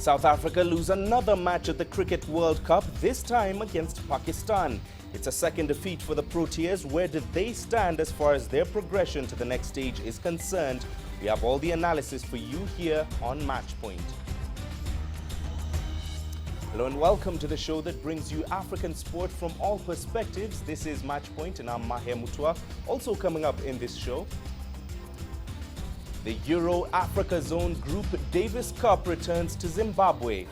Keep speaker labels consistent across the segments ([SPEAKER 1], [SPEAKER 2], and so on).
[SPEAKER 1] South Africa lose another match at the Cricket World Cup, this time against Pakistan. It's a second defeat for the Proteas. Where did they stand as far as their progression to the next stage is concerned? We have all the analysis for you here on Matchpoint. Hello and welcome to the show that brings you African sport from all perspectives. This is Matchpoint and I'm Mahe Mutua. Also coming up in this show, the Euro Africa Zone Group Davis Cup returns to Zimbabwe.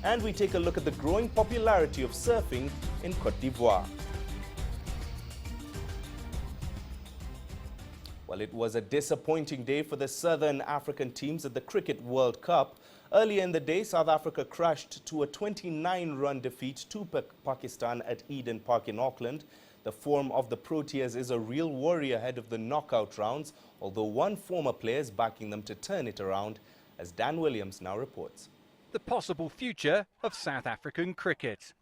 [SPEAKER 1] And we take a look at the growing popularity of surfing in Cote d'Ivoire. Well, it was a disappointing day for the Southern African teams at the Cricket World Cup. Earlier in the day, South Africa crashed to a 29-run defeat to Pakistan at Eden Park in Auckland. The form of the Proteas is a real worry ahead of the knockout rounds, although one former player is backing them to turn it around, as Dan Williams now reports.
[SPEAKER 2] The possible future of South African cricket.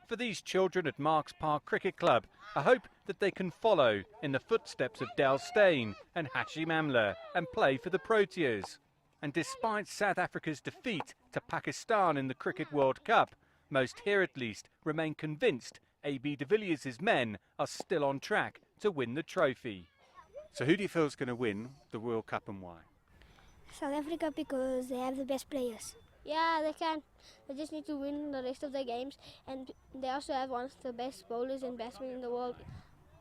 [SPEAKER 2] For these children at Marks Park Cricket Club, a hope that they can follow in the footsteps of Del Steyn and Hashim Amla and play for the Proteas. And despite South Africa's defeat to Pakistan in the Cricket World Cup, most here at least remain convinced AB de Villiers' men are still on track to win the trophy. So who do you feel is going to win the World Cup and why?
[SPEAKER 3] South Africa, because they have the best players.
[SPEAKER 4] Yeah, they can. They just need to win the rest of their games, and they also have one of the best bowlers and batsmen in the world.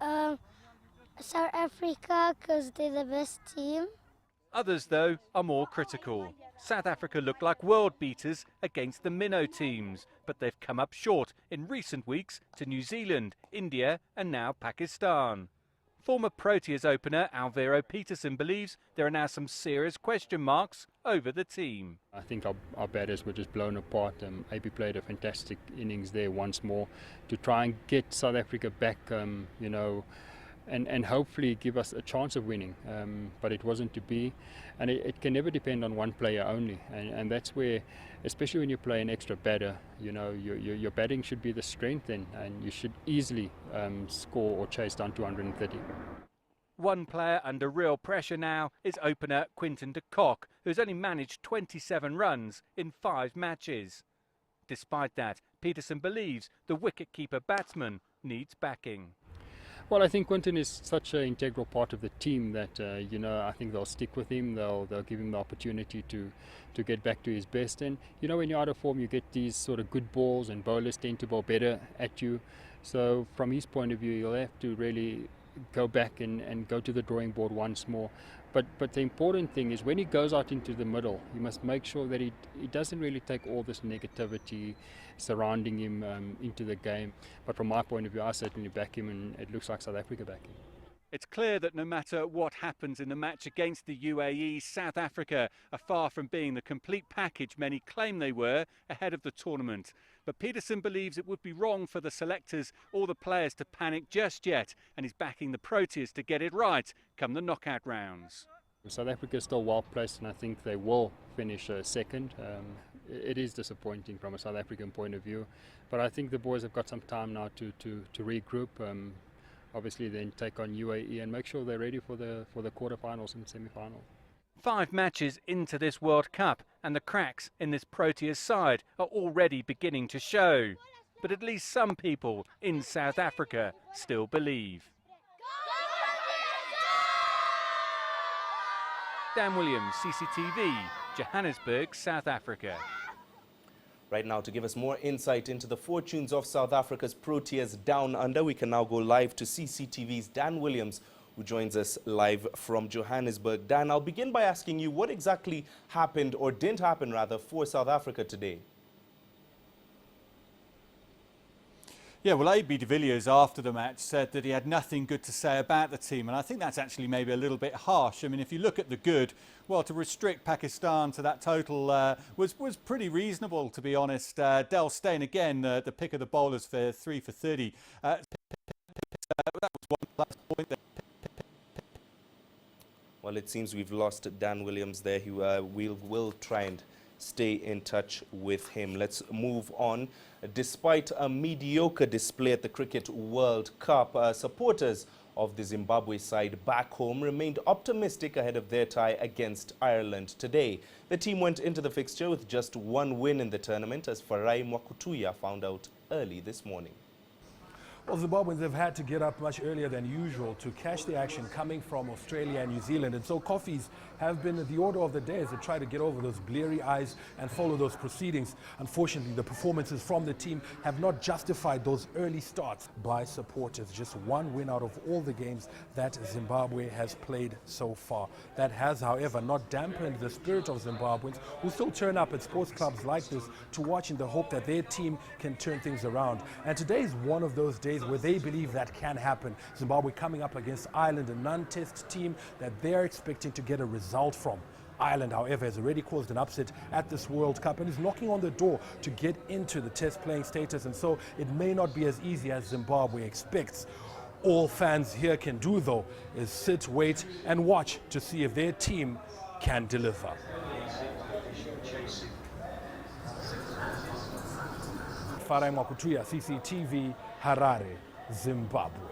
[SPEAKER 3] South Africa, because they're the best team.
[SPEAKER 2] Others, though, are more critical. South Africa look like world beaters against the minnow teams, but they've come up short in recent weeks to New Zealand, India and now Pakistan. Former Proteas opener Alvaro Peterson believes there are now some serious question marks over the team.
[SPEAKER 5] I think our batters were just blown apart. AB played a fantastic innings there once more to try and get South Africa back, and hopefully give us a chance of winning, but it wasn't to be, and it can never depend on one player only, and that's where, especially when you play an extra batter, your batting should be the strength, and you should easily score or chase down 230.
[SPEAKER 2] One player under real pressure now is opener Quinton De Kock, who's only managed 27 runs in 5 matches. Despite that, Peterson believes the wicket-keeper batsman needs backing.
[SPEAKER 5] Well, I think Quinton is such an integral part of the team that, I think they'll stick with him. They'll give him the opportunity to get back to his best. And, when you're out of form, you get these sort of good balls and bowlers tend to bowl better at you. So from his point of view, you'll have to really go back and go to the drawing board once more. But the important thing is when he goes out into the middle, you must make sure that he doesn't really take all this negativity surrounding him into the game. But from my point of view, I certainly back him, and it looks like South Africa back him.
[SPEAKER 2] It's clear that no matter what happens in the match against the UAE, South Africa are far from being the complete package many claim they were ahead of the tournament. But Peterson believes it would be wrong for the selectors or the players to panic just yet, and is backing the Proteas to get it right come the knockout rounds.
[SPEAKER 5] South Africa is still well placed, and I think they will finish second. It is disappointing from a South African point of view, but I think the boys have got some time now to regroup. Obviously then take on UAE and make sure they're ready for the quarterfinals and semi-final.
[SPEAKER 2] 5 matches into this World Cup and the cracks in this Proteas side are already beginning to show. But at least some people in South Africa still believe. Dan Williams, CCTV, Johannesburg, South Africa.
[SPEAKER 1] Right now, to give us more insight into the fortunes of South Africa's Proteas down under, we can now go live to CCTV's Dan Williams, who joins us live from Johannesburg. Dan, I'll begin by asking you what exactly happened, or didn't happen rather, for South Africa today?
[SPEAKER 6] Yeah, well, AB de Villiers after the match said that he had nothing good to say about the team, and I think that's actually maybe a little bit harsh. I mean, if you look at the good, well, to restrict Pakistan to that total was pretty reasonable, to be honest. Del Steyn, again, the pick of the bowlers for 3 for 30. That was one plus point there.
[SPEAKER 1] Well, it seems we've lost Dan Williams there. We'll try and stay in touch with him. Let's move on. Despite a mediocre display at the Cricket World Cup, supporters of the Zimbabwe side back home remained optimistic ahead of their tie against Ireland today. The team went into the fixture with just one win in the tournament, as Farai Mwakutuya found out early this morning.
[SPEAKER 7] Well, Zimbabweans have had to get up much earlier than usual to catch the action coming from Australia and New Zealand. And so coffees have been the order of the day as they try to get over those bleary eyes and follow those proceedings. Unfortunately, the performances from the team have not justified those early starts by supporters. Just one win out of all the games that Zimbabwe has played so far. That has, however, not dampened the spirit of Zimbabweans who still turn up at sports clubs like this to watch in the hope that their team can turn things around. And today is one of those days where they believe that can happen. Zimbabwe coming up against Ireland, a non-test team that they're expecting to get a result from. Ireland, however, has already caused an upset at this World Cup and is knocking on the door to get into the test playing status, and so it may not be as easy as Zimbabwe expects. All fans here can do, though, is sit, wait and watch to see if their team can deliver. Farai Mwakutuya, CCTV, Harare, Zimbabwe.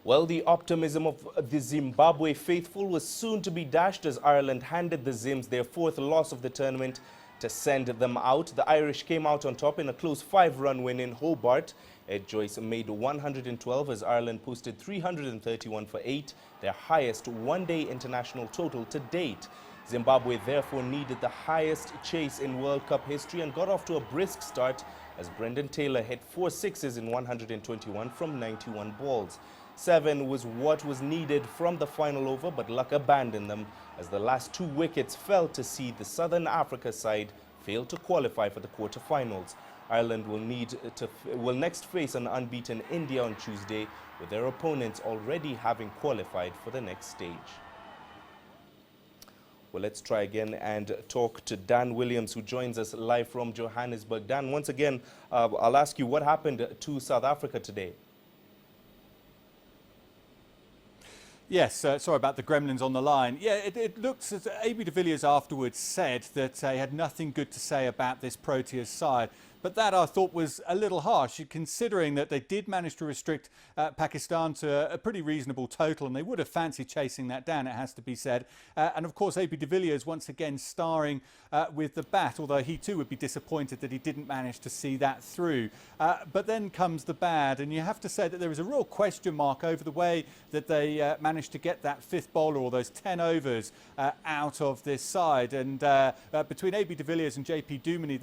[SPEAKER 1] Well, the optimism of the Zimbabwe faithful was soon to be dashed as Ireland handed the Zims their fourth loss of the tournament to send them out. The Irish came out on top in a close 5-run win in Hobart. Ed Joyce made 112 as Ireland posted 331 for 8, their highest one-day international total to date. Zimbabwe therefore needed the highest chase in World Cup history and got off to a brisk start as Brendan Taylor hit 4 sixes in 121 from 91 balls. 7 was what was needed from the final over, but luck abandoned them as the last 2 wickets fell to see the Southern Africa side fail to qualify for the quarterfinals. Ireland will next face an unbeaten India on Tuesday, with their opponents already having qualified for the next stage. Well, let's try again and talk to Dan Williams, who joins us live from Johannesburg. Dan, once again, I'll ask you, what happened to South Africa today?
[SPEAKER 6] Yes, sorry about the gremlins on the line. Yeah, it looks as A.B. de Villiers afterwards said that he had nothing good to say about this Proteas side. But that I thought was a little harsh, considering that they did manage to restrict Pakistan to a pretty reasonable total, and they would have fancied chasing that down, it has to be said. And of course, A.B. de Villiers once again starring with the bat, although he too would be disappointed that he didn't manage to see that through. But then comes the bad, and you have to say that there is a real question mark over the way that they managed to get that fifth bowler, or those 10 overs, out of this side. And between A.B. de Villiers and J.P. Duminy,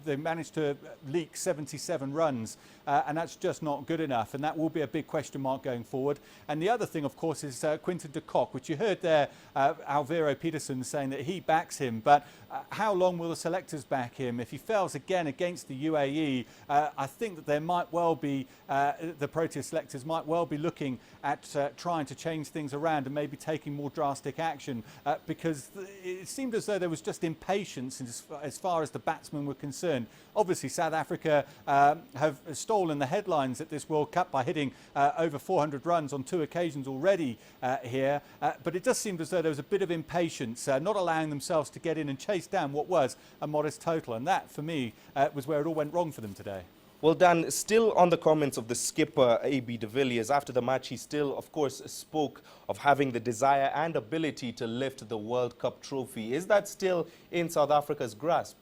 [SPEAKER 6] they managed to leak 77 runs, and that's just not good enough, and that will be a big question mark going forward. And the other thing, of course, is Quinton De Kock, which you heard there, Alvaro Peterson saying that he backs him, but how long will the selectors back him? If he fails again against the UAE, I think that there might well be, the Proteas selectors might well be looking at trying to change things around and maybe taking more drastic action, because it seemed as though there was just impatience as far as the batsmen were concerned. Obviously, South Africa have stolen the headlines at this World Cup by hitting over 400 runs on 2 occasions already here, but it just seemed as though there was a bit of impatience, not allowing themselves to get in and chase down what was a modest total, and that, for me, was where it all went wrong for them today.
[SPEAKER 1] Well, Dan, still on the comments of the skipper, A.B. de Villiers, after the match, he still, of course, spoke of having the desire and ability to lift the World Cup trophy. Is that still in South Africa's grasp?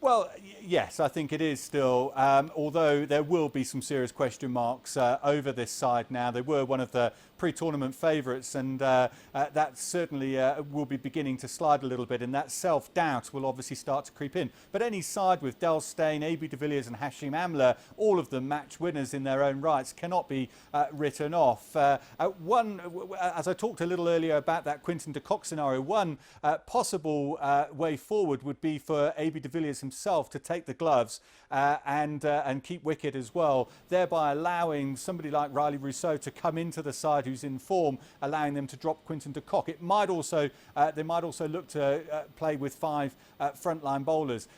[SPEAKER 6] Well, yes, I think it is still, although there will be some serious question marks over this side now. They were one of the pre-tournament favourites, and that certainly will be beginning to slide a little bit, and that self-doubt will obviously start to creep in. But any side with Del Steyn, A.B. de Villiers and Hashim Amla, all of them match winners in their own rights, cannot be written off. As I talked a little earlier about that Quinton De Kock scenario, one possible way forward would be for A.B. de Villiers himself to take the gloves and keep wicket as well, thereby allowing somebody like Riley Rousseau to come into the side side who's in form, allowing them to drop Quinton De Kock. It might also they might also look to play with 5 frontline bowlers.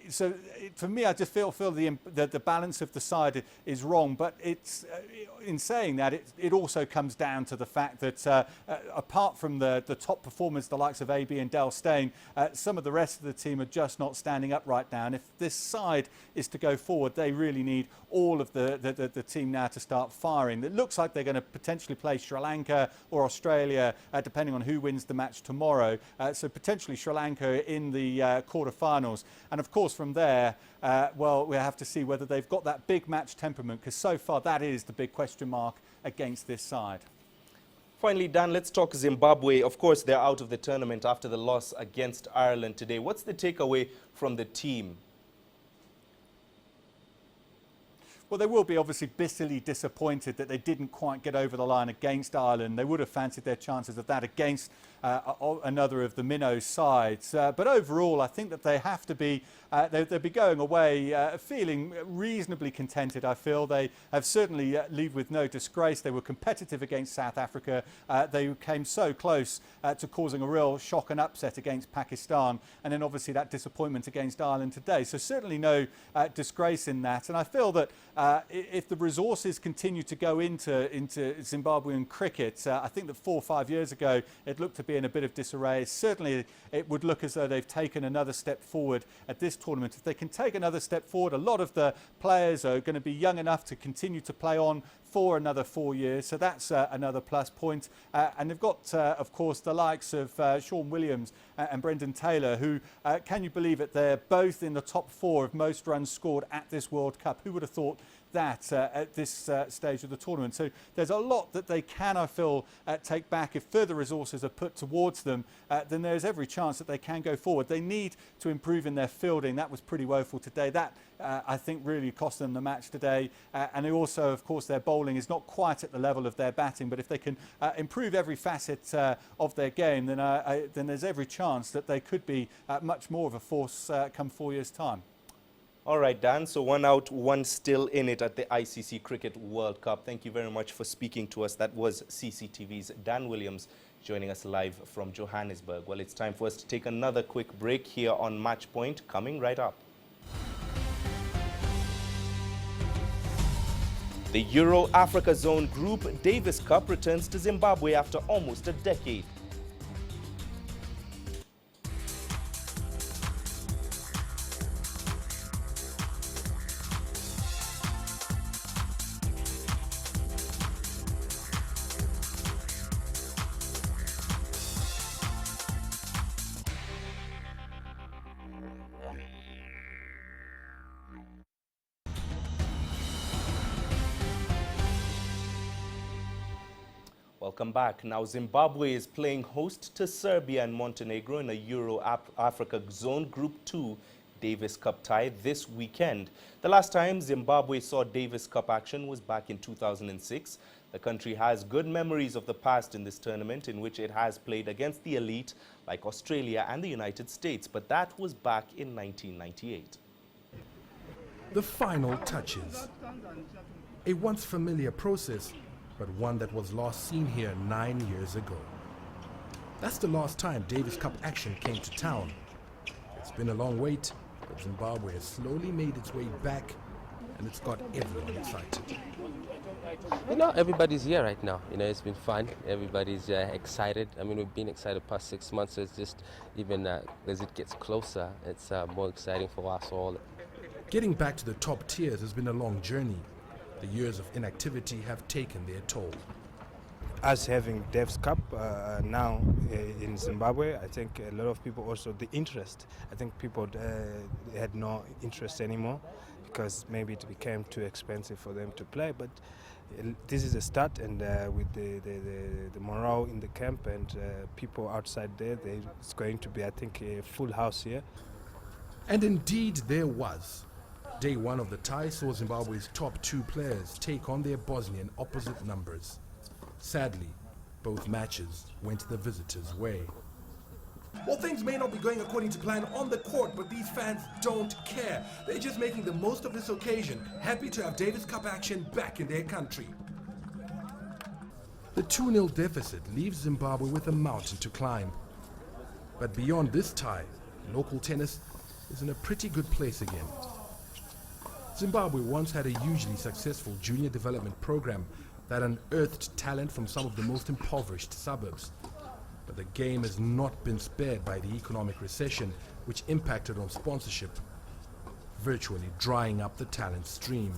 [SPEAKER 6] So for me, I just feel the balance of the side is wrong. But it's in saying that it also comes down to the fact that apart from the top performers, the likes of AB and Dale Steyn, some of the rest of the team are just not standing up right now. And if this side is to go forward, they really need all of the team now to start firing. It looks like they're going to potentially play Sri Lanka or Australia, depending on who wins the match tomorrow. So potentially Sri Lanka in the quarterfinals. And of course from there, well, we have to see whether they've got that big match temperament, because so far that is the big question mark against this side.
[SPEAKER 1] Finally, Dan, let's talk Zimbabwe. Of course, they're out of the tournament after the loss against Ireland today. What's the takeaway from the team?
[SPEAKER 6] Well, they will be obviously bitterly disappointed that they didn't quite get over the line against Ireland. They would have fancied their chances of that against another of the minnow sides. But overall, I think that they have to be, they'll be going away feeling reasonably contented, I feel. They have certainly leave with no disgrace. They were competitive against South Africa. They came so close to causing a real shock and upset against Pakistan. And then obviously that disappointment against Ireland today. So certainly no disgrace in that. And I feel that if the resources continue to go into Zimbabwean cricket, I think that 4 or 5 years ago it looked to be in a bit of disarray. Certainly it would look as though they've taken another step forward at this tournament. If they can take another step forward, a lot of the players are going to be young enough to continue to play on for another 4 years, so that's another plus point. And they've got, of course, the likes of Sean Williams and Brendan Taylor, who, can you believe it, they're both in the top 4 of most runs scored at this World Cup. Who would have thought that at this stage of the tournament? So there's a lot that they can, I feel, take back. If further resources are put towards them, then there's every chance that they can go forward. They need to improve in their fielding. That was pretty woeful today. That, I think, really cost them the match today. And they also, of course, their bowling is not quite at the level of their batting. But if they can improve every facet of their game, then there's every chance that they could be much more of a force come 4 years' time.
[SPEAKER 1] All right, Dan, so 1 out, 1 still in it at the ICC Cricket World Cup. Thank you very much for speaking to us. That was CCTV's Dan Williams joining us live from Johannesburg. Well, it's time for us to take another quick break here on Match Point, coming right up. The Euro-Africa Zone Group Davis Cup returns to Zimbabwe after almost a decade. Welcome back. Now, Zimbabwe is playing host to Serbia and Montenegro in a Euro-Africa Zone Group 2 Davis Cup tie this weekend. The last time Zimbabwe saw Davis Cup action was back in 2006. The country has good memories of the past in this tournament, in which it has played against the elite like Australia and the United States, but that was back in 1998.
[SPEAKER 7] The final touches. A once familiar process, but one that was last seen here 9 years ago. That's the last time Davis Cup action came to town. It's been a long wait, but Zimbabwe has slowly made its way back, and it's got everyone excited.
[SPEAKER 8] You know, everybody's here right now. You know, it's been fun. Everybody's excited. I mean, we've been excited the past 6 months. So it's just even as it gets closer, it's more exciting for us all.
[SPEAKER 7] Getting back to the top tiers has been a long journey. The years of inactivity have taken their toll.
[SPEAKER 9] Us having Davis Cup now in Zimbabwe, I think a lot of people also, the interest, I think people had no interest anymore because maybe it became too expensive for them to play. But this is a start, and with the morale in the camp and people outside there, it's going to be, I think, a full house here.
[SPEAKER 7] And indeed there was. Day 1 of the tie saw Zimbabwe's top 2 players take on their Bosnian opposite numbers. Sadly, both matches went the visitors' way. Well, things may not be going according to plan on the court, but these fans don't care. They're just making the most of this occasion, happy to have Davis Cup action back in their country. The 2-0 deficit leaves Zimbabwe with a mountain to climb. But beyond this tie, local tennis is in a pretty good place again. Zimbabwe once had a hugely successful junior development program that unearthed talent from some of the most impoverished suburbs. But the game has not been spared by the economic recession, which impacted on sponsorship, virtually drying up the talent stream.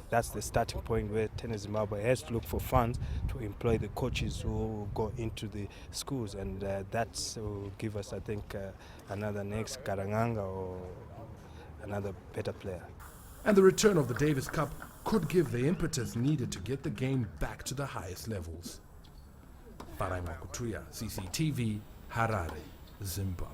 [SPEAKER 9] That's the starting point where Tennis Zimbabwe has to look for funds to employ the coaches who go into the schools, and that will give us, I think, another next Karanganga or another better player.
[SPEAKER 7] And the return of the Davis Cup could give the impetus needed to get the game back to the highest levels. Paraima Kutuya, CCTV, Harare, Zimbabwe.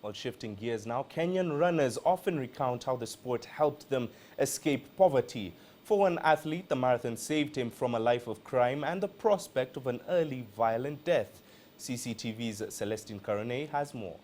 [SPEAKER 1] Well, shifting gears now, Kenyan runners often recount how the sport helped them escape poverty. For one athlete, the marathon saved him from a life of crime and the prospect of an early violent death. CCTV's Celestine Carone has more.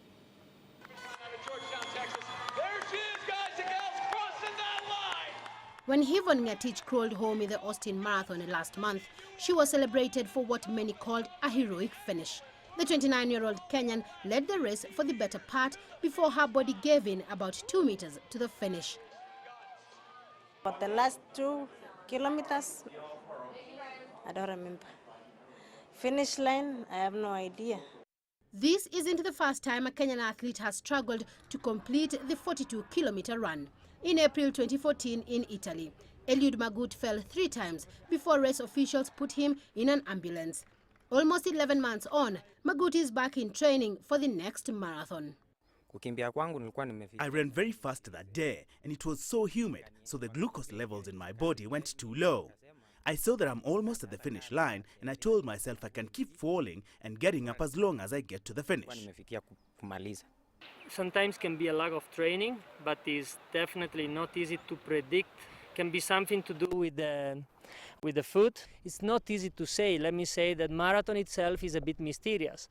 [SPEAKER 10] When Yvonne Ngatich crawled home in the Austin Marathon last month, she was celebrated for what many called a heroic finish. The 29-year-old Kenyan led the race for the better part before her body gave in about 2 meters to the finish.
[SPEAKER 11] But the last 2 kilometers, I don't remember. Finish line, I have no idea.
[SPEAKER 10] This isn't the first time a Kenyan athlete has struggled to complete the 42-kilometer run. In April 2014 in Italy, Eliud Magut fell 3 times before race officials put him in an ambulance. Almost 11 months on, Magut is back in training for the next marathon.
[SPEAKER 12] I ran very fast that day and it was so humid, so the glucose levels in my body went too low. I saw that I'm almost at the finish line and I told myself I can keep falling and getting up as long as I get to the finish.
[SPEAKER 13] Sometimes can be a lack of training, but is definitely not easy to predict. Can be something to do with the food. It's not easy to say. Let me say that marathon itself is a bit mysterious.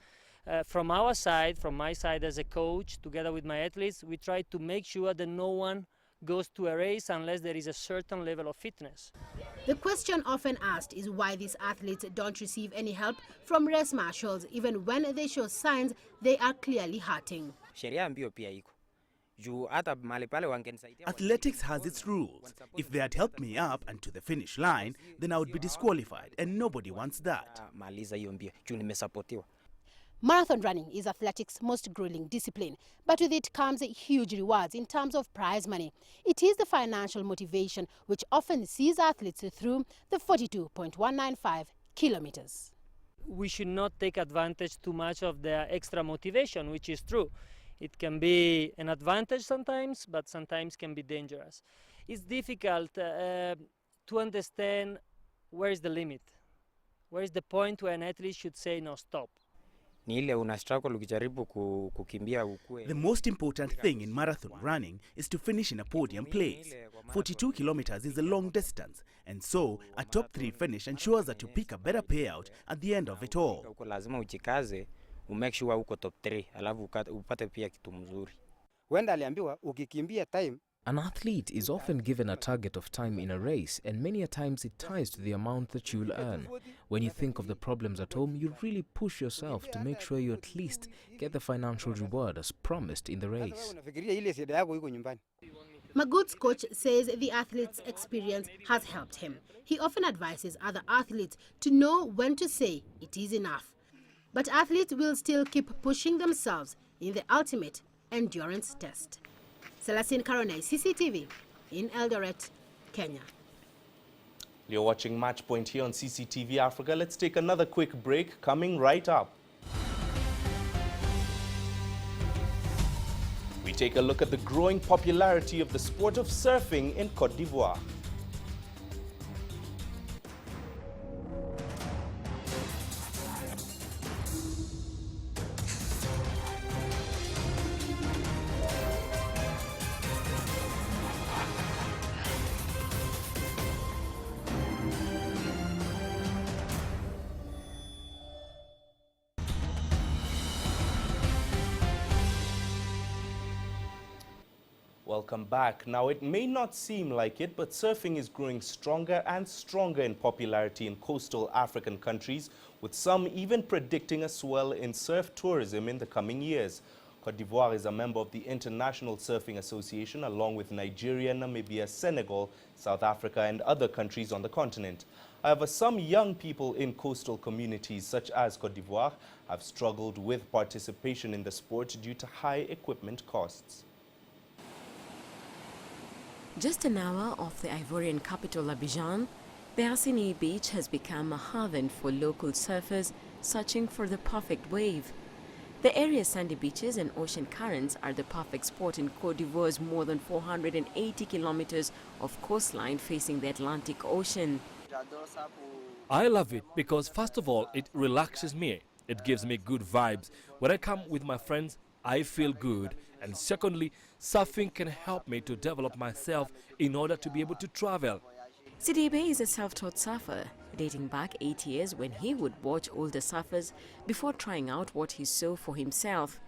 [SPEAKER 13] From our side, from my side as a coach, together with my athletes, we try to make sure that no one goes to a race unless there is a certain level of fitness.
[SPEAKER 10] The question often asked is why these athletes don't receive any help from race marshals even when they show signs they are clearly hurting.
[SPEAKER 12] Athletics has its rules. If they had helped me up and to the finish line, then I would be disqualified, and nobody wants that.
[SPEAKER 10] Marathon running is athletics' most grueling discipline, but with it comes huge rewards in terms of prize money. It is the financial motivation which often sees athletes through the 42.195 kilometers.
[SPEAKER 13] We should not take advantage too much of their extra motivation, which is true. It can be an advantage sometimes, but sometimes can be dangerous. It's difficult to understand where is the limit. Where is the point where an athlete should say, no, stop.
[SPEAKER 12] The most important thing in marathon running is to finish in a podium place. 42 kilometers is a long distance, and so a top 3 finish ensures that you pick a better payout at the end of it all.
[SPEAKER 14] An athlete is often given a target of time in a race, and many a times it ties to the amount that you'll earn. When you think of the problems at home, you really push yourself to make sure you at least get the financial reward as promised in the race.
[SPEAKER 10] Magut's coach says the athlete's experience has helped him. He often advises other athletes to know when to say it is enough. But athletes will still keep pushing themselves in the ultimate endurance test. Celestine Carone, CCTV, in Eldoret, Kenya.
[SPEAKER 1] You're watching Match Point here on CCTV Africa. Let's take another quick break, coming right up. We take a look at the growing popularity of the sport of surfing in Côte d'Ivoire. Welcome back. Now, it may not seem like it, but surfing is growing stronger and stronger in popularity in coastal African countries, with some even predicting a swell in surf tourism in the coming years. Côte d'Ivoire is a member of the International Surfing Association, along with Nigeria, Namibia, Senegal, South Africa, and other countries on the continent. However, some young people in coastal communities, such as Côte d'Ivoire, have struggled with participation in the sport due to high equipment costs.
[SPEAKER 15] Just an hour off the Ivorian capital Abidjan, Beassini Beach has become a haven for local surfers searching for the perfect wave. The area's sandy beaches and ocean currents are the perfect spot in Côte d'Ivoire's more than 480 kilometers of coastline facing the Atlantic Ocean.
[SPEAKER 16] I love it because, first of all, it relaxes me. It gives me good vibes. When I come with my friends, I feel good. And secondly, surfing can help me to develop myself in order to be able to travel.
[SPEAKER 15] Sidibé is a self-taught surfer, dating back 8 years when he would watch older surfers before trying out what he saw for himself.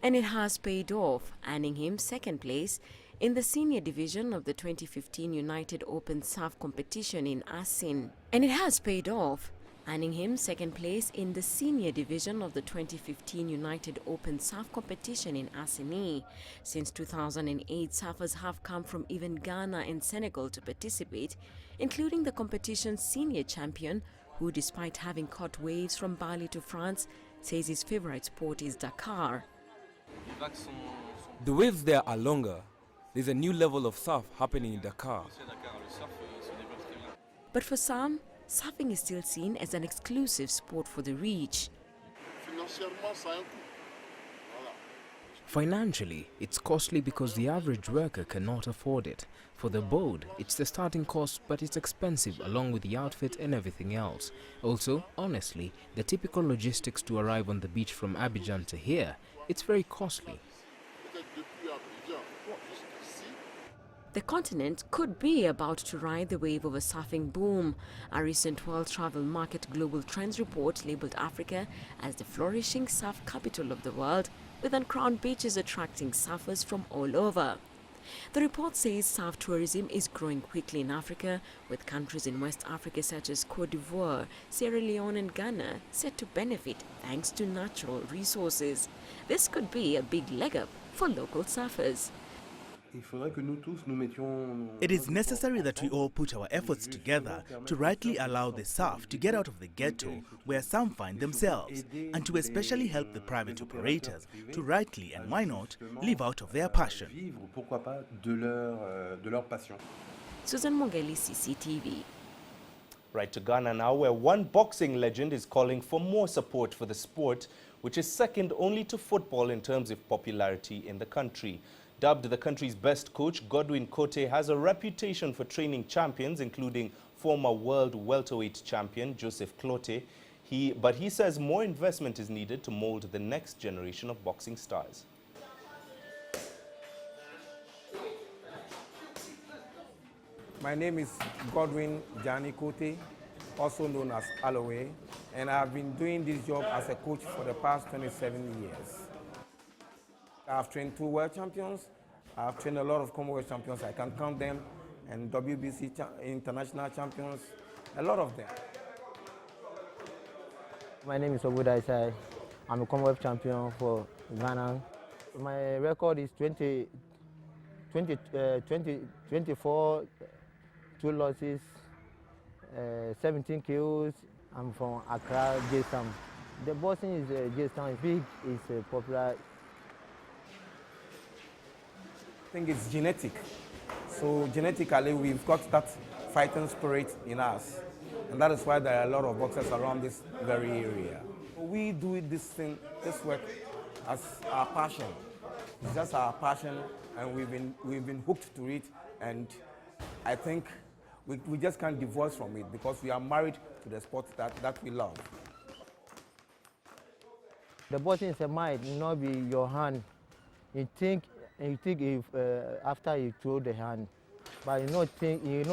[SPEAKER 15] And it has paid off, earning him second place in the senior division of the 2015 United Open Surf competition in Asin. And it has paid off, earning him second place in the senior division of the 2015 United Open Surf competition in Assini. Since 2008, surfers have come from even Ghana and Senegal to participate, including the competition's senior champion, who, despite having caught waves from Bali to France, says his favorite sport is Dakar.
[SPEAKER 17] The waves there are longer. There's a new level of surf happening in Dakar.
[SPEAKER 15] But for some, surfing is still seen as an exclusive sport for the rich.
[SPEAKER 14] Financially, it's costly because the average worker cannot afford it. For the board, it's the starting cost, but it's expensive along with the outfit and everything else. Also, honestly, the typical logistics to arrive on the beach from Abidjan to here, it's very costly.
[SPEAKER 15] The continent could be about to ride the wave of a surfing boom. A recent World Travel Market Global Trends report labeled Africa as the flourishing surf capital of the world, with uncrowned beaches attracting surfers from all over. The report says surf tourism is growing quickly in Africa, with countries in West Africa such as Côte d'Ivoire, Sierra Leone and Ghana set to benefit thanks to natural resources. This could be a big leg up for local surfers.
[SPEAKER 12] It is necessary that we all put our efforts together to rightly allow the surf to get out of the ghetto where some find themselves, and to especially help the private operators to rightly, and why not, live out of their passion.
[SPEAKER 15] Susan Mogeli, CCTV.
[SPEAKER 1] Right to Ghana now, where one boxing legend is calling for more support for the sport, which is second only to football in terms of popularity in the country. Dubbed the country's best coach, Godwin Kote has a reputation for training champions, including former world welterweight champion Joseph Clote. But he says more investment is needed to mold the next generation of boxing stars.
[SPEAKER 18] My name is Godwin Jani Kote, also known as Alloway, and I've been doing this job as a coach for the past 27 years. I've trained 2 world champions. I've trained a lot of Commonwealth champions. I can count them, and WBC international champions, a lot of them.
[SPEAKER 19] My name is Obuda Isai. I'm a Commonwealth champion for Ghana. My record is 24, 2 losses, 17 kills. I'm from Accra, J-Town. The boxing is J-Town is big, it's popular.
[SPEAKER 18] I think it's genetic. So genetically, we've got that fighting spirit in us. And that is why there are a lot of boxers around this very area. We do this work as our passion. It's just our passion, and we've been hooked to it. And I think we just can't divorce from it because we are married to the sport that we love.
[SPEAKER 19] The boxing is a mind, not be your hand. You think if after you throw the hand, but you don't think you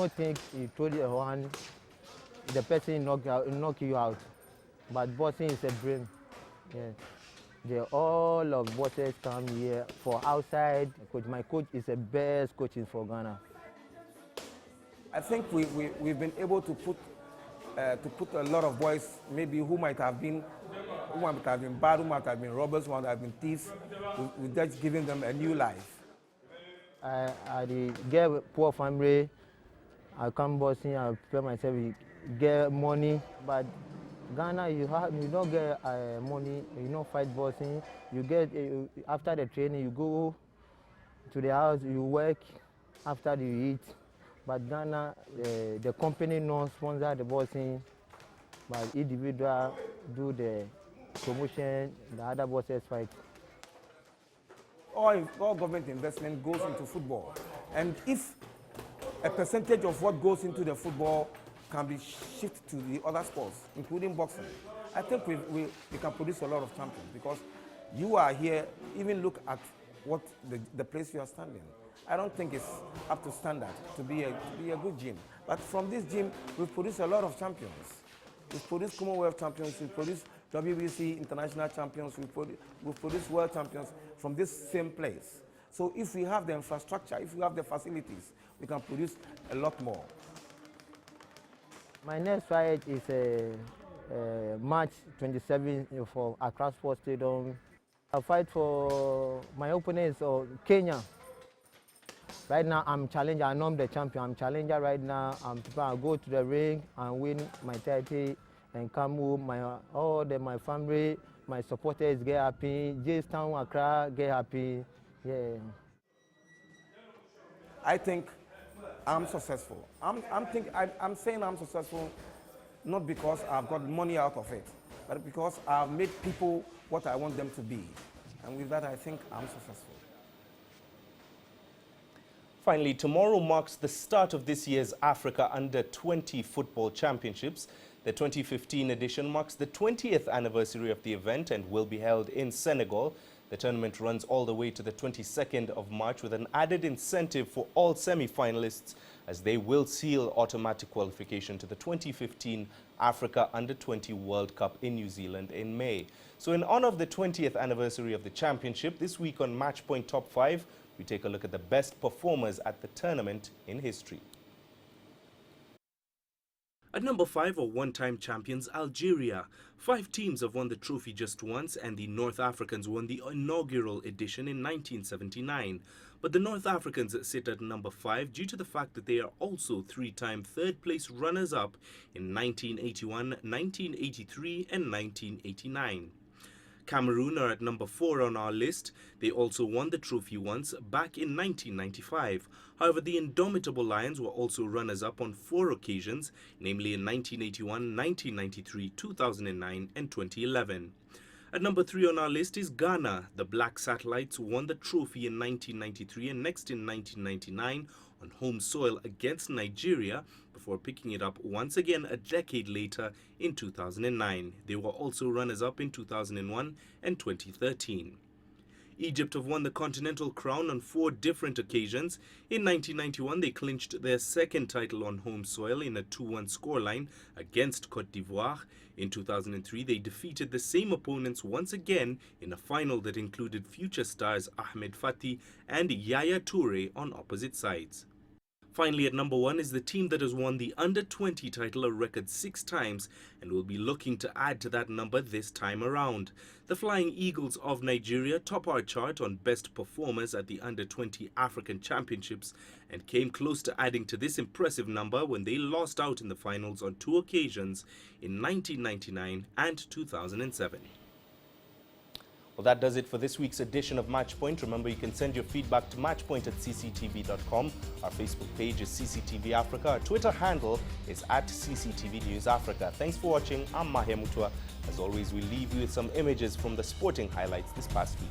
[SPEAKER 19] throw the hand, the person knock you out. But boxing is a brain. Yeah. All of bosses come here for outside. Coach, my coach is the best coaching for Ghana.
[SPEAKER 18] I think we've been able to put a lot of boys, maybe who might have been bad, who might have been robbers, who might have been thieves. We're just giving them a new life.
[SPEAKER 19] I get poor family. I come bossing. I prepare myself. Get money, but Ghana, you don't get money. You don't fight bossing. You get after the training, you go to the house. You work after you eat. But Ghana, the company no sponsor the bossing, but individual do the promotion. The other bosses fight.
[SPEAKER 18] All government investment goes into football, and if a percentage of what goes into the football can be shifted to the other sports, including boxing, I think we can produce a lot of champions, because you are here, even look at what the place you are standing. I don't think it's up to standard to be a good gym. But from this gym, we've produced a lot of champions. We've produced Commonwealth champions, we've produced WBC international champions, we've produced world champions from this same place. So if we have the infrastructure, if we have the facilities, we can produce a lot more.
[SPEAKER 19] My next fight is March 27 for Accra Sports Stadium. I'll fight for my opponents of Kenya. Right now, I'm challenger. I know I'm the champion. I'm challenger right now. I'll go to the ring and win my title and come home. My family, my supporters get happy. Jamestown, Accra get happy. Yeah.
[SPEAKER 18] I think I'm successful. I'm saying I'm successful not because I've got money out of it, but because I've made people what I want them to be. And with that, I think I'm successful.
[SPEAKER 1] Finally, tomorrow marks the start of this year's Africa Under-20 Football Championships. The 2015 edition marks the 20th anniversary of the event and will be held in Senegal. The tournament runs all the way to the 22nd of March with an added incentive for all semi-finalists, as they will seal automatic qualification to the 2015 Africa Under-20 World Cup in New Zealand in May. So in honor of the 20th anniversary of the championship, this week on Matchpoint Top 5, we take a look at the best performers at the tournament in history. At number 5 are one-time champions Algeria. 5 teams have won the trophy just once, and the North Africans won the inaugural edition in 1979. But the North Africans sit at number 5 due to the fact that they are also 3-time third-place runners-up in 1981, 1983 and 1989. Cameroon are at number 4 on our list. They also won the trophy once, back in 1995. However, the Indomitable Lions were also runners-up on 4 occasions, namely in 1981, 1993, 2009 and 2011. At number 3 on our list is Ghana. The Black Satellites won the trophy in 1993 and next in 1999 on home soil against Nigeria, before picking it up once again a decade later in 2009. They were also runners-up in 2001 and 2013. Egypt have won the Continental Crown on 4 different occasions. In 1991, they clinched their second title on home soil in a 2-1 scoreline against Côte d'Ivoire. In 2003, they defeated the same opponents once again in a final that included future stars Ahmed Fati and Yaya Toure on opposite sides. Finally, at number 1 is the team that has won the Under-20 title a record 6 times and will be looking to add to that number this time around. The Flying Eagles of Nigeria top our chart on best performers at the Under-20 African Championships and came close to adding to this impressive number when they lost out in the finals on 2 occasions in 1999 and 2007. Well, that does it for this week's edition of Matchpoint. Remember, you can send your feedback to matchpoint@cctv.com. Our Facebook page is CCTV Africa. Our Twitter handle is @CCTV News Africa. Thanks for watching. I'm Mahia Mutua. As always, we leave you with some images from the sporting highlights this past week.